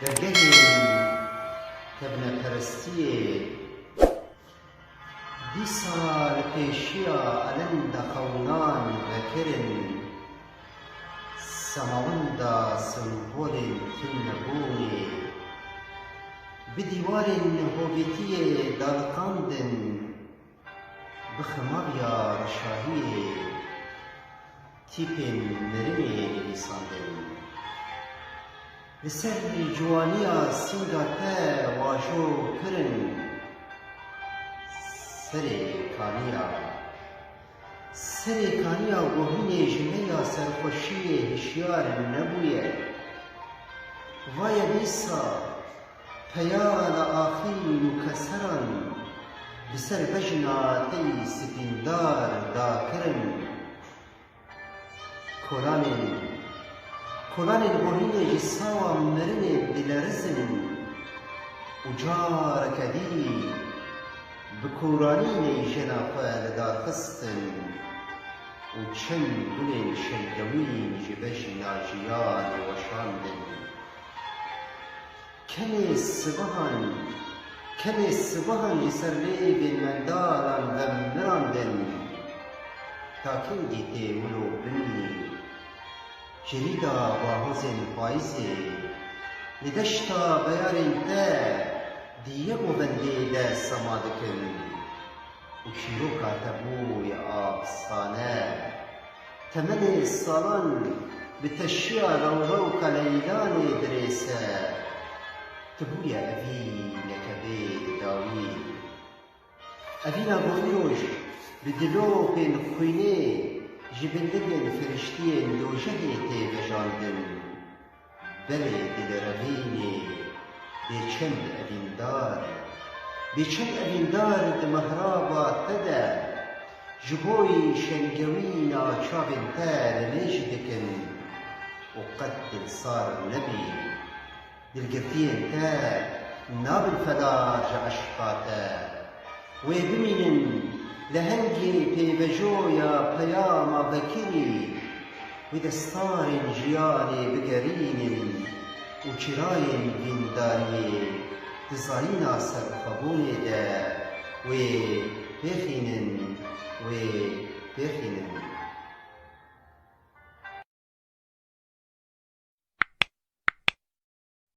dergehên tevneperestiyê dîsa li pêşiya elenda xewnan vekirin semawenda sembolên tûnebûnê bi dîwarên hovîtiyê daliqandin bi ximaviya reşahiyê tîpên mirinê nivîsandin. Li ser ciwaniya sînga te wajo kirin serê kaniya gohînê ji meya serxweşiyê hişyar nebûye. Vaye dîsa peya li axîn û keseran bi ser bejna tey spîndar dakirin. Kolanên gohînê ji sawa mirinê dilerizin û careke dî bi kûranînê jena xwe li dar xistin û çend gulên şelgewîn ji bejna jiyanê weşandin. Kenê sibahan ji ser rêvên mendaran ve mirandin ta kengî tê wilo binî ji rîda bahozên payîzê li deşta beyarên te diye govendê de sema dikin û çîroka te bûye afsane. Temenê salan bi teşiya rewrewka leylanê dirêse tu bûye evîneke bê dawî. Evîna gonîroj bi dilopên xwînê ji bindigên firiştiyên dojehê tê vejandin. Belê dilrevînê bêçend evîndar di mihraba te de ji bo şelgewîna çavên te li nêj dikin û qet dilsar nebî. Dilgirtiyên te nabin feda ji eşqa te. Wê bimînin li hengê pêvejoya peyama vekirî wê destarên jiyanê bigerînin û çîrayên dîndariyê di zayîna serxwebûnê de wê bêxînin.